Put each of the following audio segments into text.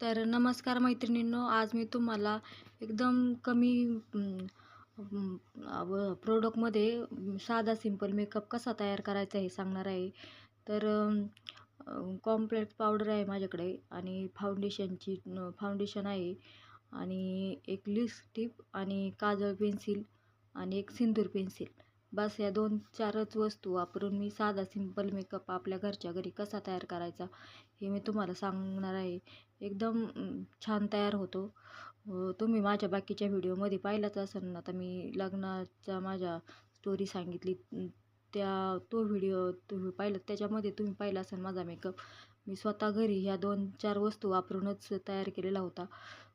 तर नमस्कार मैत्रिणींनो, आज मी तुम्हाला एकदम कमी प्रोडक्टमध्ये साधा सिंपल मेकअप कसा तयार करायचा हे सांगणार आहे. तर कॉम्पॅक्ट पावडर आहे माझ्याकडे आणि फाउंडेशन आहे आणि एक लिपस्टिक आणि काजळ पेन्सिल आणि एक सिंदूर पेन्सिल. बस या 2-4च वस्तू वापरून मी साधा सिंपल मेकअप आपल्या घरच्या घरी कसा तयार करायचा हे मी तुम्हाला सांगणार आहे. एकदम छान तयार होतो. तुम्ही माझ्या बाकीच्या व्हिडिओमध्ये पाहिलाच असेल ना. आता मी लग्नाचा माझ्या स्टोरी सांगितली, तो व्हिडिओ तुम्ही पाहिलं, त्याच्यामध्ये तुम्ही पाहिला असेल माझा मेकअप. मी स्वतः घरी ह्या 2-4 वस्तू वापरूनच तयार केलेला होता.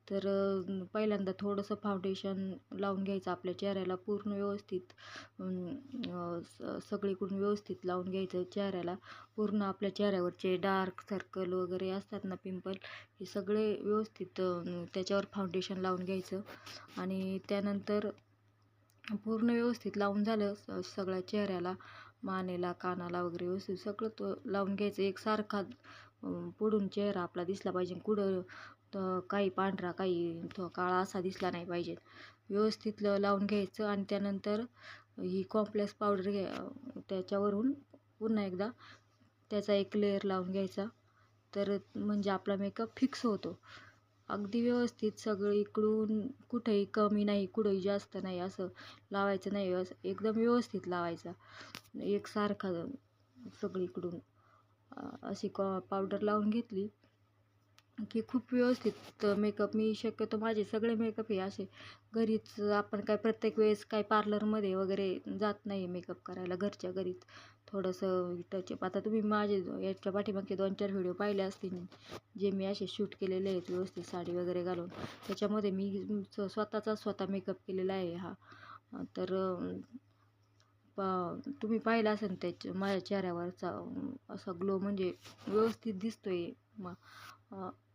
तर पहिल्यांदा थोडंसं फाउंडेशन लावून घ्यायचं आपल्या चेहऱ्याला पूर्ण व्यवस्थित, सगळीकडून व्यवस्थित लावून घ्यायचं चेहऱ्याला. पूर्ण आपल्या चेहऱ्यावरचे डार्क सर्कल वगैरे असतात ना, पिंपल, हे सगळे व्यवस्थित त्याच्यावर फाउंडेशन लावून घ्यायचं. आणि त्यानंतर पूर्ण व्यवस्थित लावून झालं सगळ्या चेहऱ्याला, मानेला, कानाला वगैरे व्यवस्थित सगळं तो लावून घ्यायचं एकसारखा. पुढून चेहरा आपला दिसला पाहिजे, कुठं काही पांढरा काही काळा असा दिसला नाही पाहिजे. व्यवस्थित लावून घ्यायचं आणि त्यानंतर ही कॉम्प्लेक्स पावडर त्याच्यावरून पुन्हा एकदा त्याचा एक लेअर लावून घ्यायचा. तर म्हणजे आपला मेकअप फिक्स होतो. अगदी व्यवस्थित सगळीकडून, कुठेही कमी नाही, कुठेही जास्त नाही असं लावायचं नाही. एकदम व्यवस्थित लावायचा एकसारखा सगळीकडून. अशी पावडर लावून घेतली की खूप व्यवस्थित मेकअप. मी शक्यतो माझे सगळे मेकअप हे असे घरीच, आपण काय प्रत्येक वेळेस काय पार्लरमध्ये वगैरे जात नाही मेकअप करायला, घरच्या घरीच थोडंसं टचअप. आता तुम्ही माझे याच्या पाठीमागचे 2-4 व्हिडिओ पाहिले असतील, जे मी असे शूट केलेले आहेत व्यवस्थित साडी वगैरे घालून. त्याच्यामध्ये मी स्वतः मेकअप केलेला आहे हा. तर तुम्ही पाहिलं असेल माझ्या चेहऱ्यावरचा असा ग्लो, म्हणजे व्यवस्थित दिसतोय.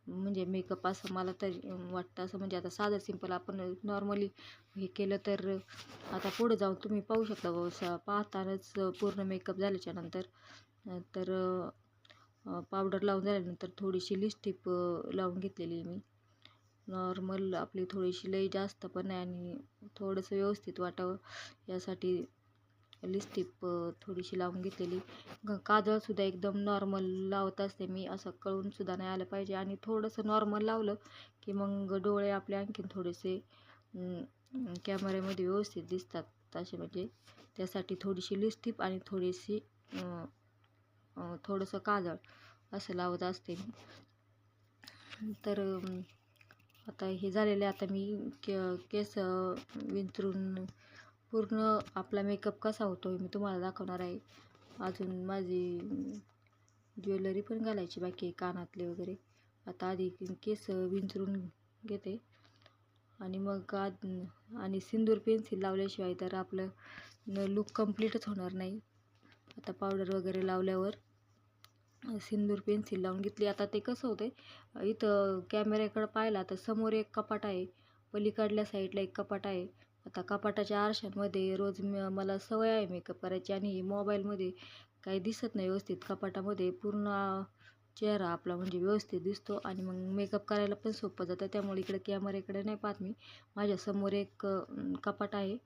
म्हणजे मेकअप असं मला तरी वाटतं. असं म्हणजे आता साधं सिंपल आपण नॉर्मली हे केलं तर आता पुढे जाऊन तुम्ही पाहू शकता पाहतानाच पूर्ण मेकअप झाल्याच्या नंतर. तर पावडर लावून झाल्यानंतर थोडीशी लिपस्टिक लावून घेतलेली मी, नॉर्मल आपली, थोडीशी लई जास्त पण नाही आणि थोडंसं व्यवस्थित वाटावं यासाठी लिपस्टिक थोडीशी लावून घेतलेली. काजळसुद्धा एकदम नॉर्मल लावत असते मी, असं कळूनसुद्धा नाही आलं पाहिजे. आणि थोडंसं नॉर्मल लावलं की मग डोळे आपले आणखीन थोडेसे कॅमेऱ्यामध्ये व्यवस्थित दिसतात असे. म्हणजे त्यासाठी थोडीशी लिपस्टिक आणि थोडंसं काजळ असं लावत असते मी. तर आता हे झालेले, आता मी केस विंचरून पूर्ण आपला मेकअप कसा होतो मी तुम्हाला दाखवणार आहे. अजून माझी ज्वेलरी पण घालायची बाकी आहे, कानातले वगैरे. आता आधी केस विंचरून घेते आणि मग आणि सिंदूर पेन्सिल लावल्याशिवाय तर आपलं लुक कंप्लीटच होणार नाही. आता पावडर वगैरे लावल्यावर सिंदूर पेन्सिल लावून घेतली. आता ते कसं होतं आहे, इथं कॅमेऱ्याकडं पाहिला तर समोर एक कपाट आहे, पलीकडल्या साईडला एक कपाट आहे. आता कपाटाच्या आरशांमध्ये रोज मला सवय आहे मेकअप करायची आणि मोबाईलमध्ये काही दिसत नाही व्यवस्थित. कपाटामध्ये पूर्ण चेहरा आपला म्हणजे व्यवस्थित दिसतो आणि मग मेकअप करायला पण सोपं जातं. त्यामुळे इकडे कॅमेऱ्याकडे नाही पाहत मी. माझ्यासमोर एक कपाट आहे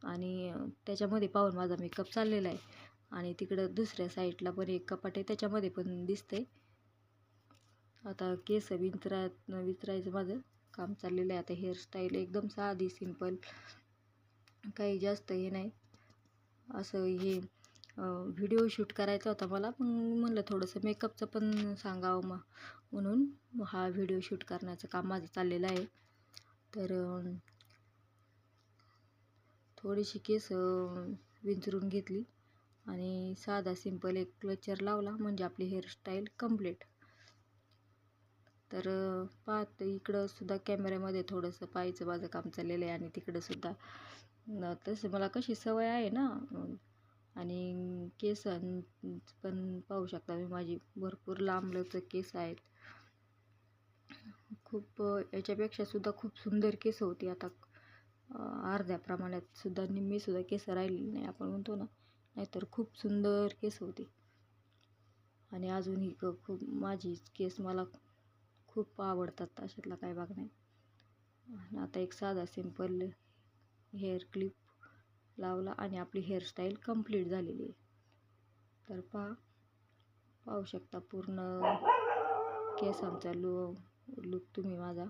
आणि त्याच्यामध्ये पाहून माझा मेकअप चाललेला आहे. आणि तिकडं दुसऱ्या साईडला पण एक कपाट आहे, त्याच्यामध्ये पण दिसतंय. आता केस विंचरायचं माझं काम चाललेलं आहे. आता हेअरस्टाईल एकदम साधी सिंपल, काही जास्त हे नाही. असं हे व्हिडिओ शूट करायचा होता मला, पण म्हणलं थोडंसं मेकअपचं पण सांगावं म्हणून हा व्हिडिओ शूट करण्याचं काम माझं चाललेलं आहे. तर थोडीशी केस विंचरून घेतली आणि साधा सिंपल एक क्लचर लावला म्हणजे आपली हेअरस्टाईल कंप्लीट. तर पाहत इकडं सुद्धा कॅमेऱ्यामध्ये थोडंसं पाहायचं माझं काम चाललेलं आहे आणि तिकडं सुद्धा. तसं मला कशी सवय आहे ना. आणि केस पण पाहू शकता तुम्ही, माझी भरपूर लांबलचक केस आहेत. खूप याच्यापेक्षा सुद्धा खूप सुंदर केस होती. आता अर्ध्या प्रमाणात सुद्धा, निम्मीसुद्धा केस राहिलेली नाही आपण म्हणतो ना, नाहीतर खूप सुंदर केस होती. आणि अजूनही खूप माझी केस मला खूप आवडतात, अशातला काही भाग नाही. आणि आता एक साधा सिंपल हेअर क्लिप लावला आणि आपली हेअरस्टाईल कंप्लीट झालेली आहे. तर पाहू शकता पूर्ण केसांचा लुक तुम्ही माझा.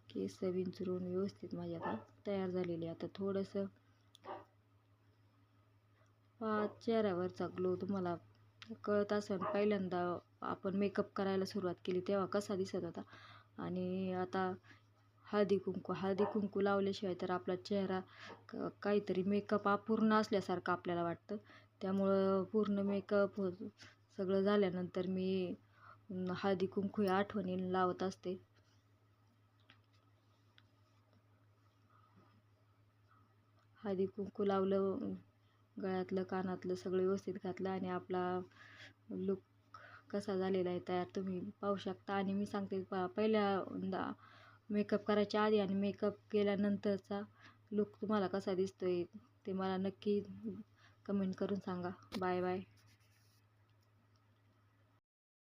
केस विंचरून व्यवस्थित माझी आता तयार झालेली. आता थोडंसं चेहऱ्यावरचा ग्लो तुम्हाला कळत असेल. पहिल्यांदा आपण मेकअप करायला सुरुवात केली तेव्हा कसा दिसत होता, आणि आता हळदी कुंकू लावल्याशिवाय तर आपला चेहरा काहीतरी मेकअप अपूर्ण असल्यासारखं आपल्याला वाटतं. त्यामुळं पूर्ण मेकअप सगळं झाल्यानंतर मी हळदी कुंकू या आठवणीने लावत असते. हळदी कुंकू लावलं, गळ्यातलं कानातलं सगळं व्यवस्थित घातलं आणि आपला लुक कसा झालेला आहे तयार तुम्ही पाहू शकता. आणि मी सांगते पहिल्यांदा मेकअप करायच्या आधी आणि मेकअप केल्यानंतरचा लुक तुम्हाला कसा दिसतोय ते मला नक्की कमेंट करून सांगा. Bye bye.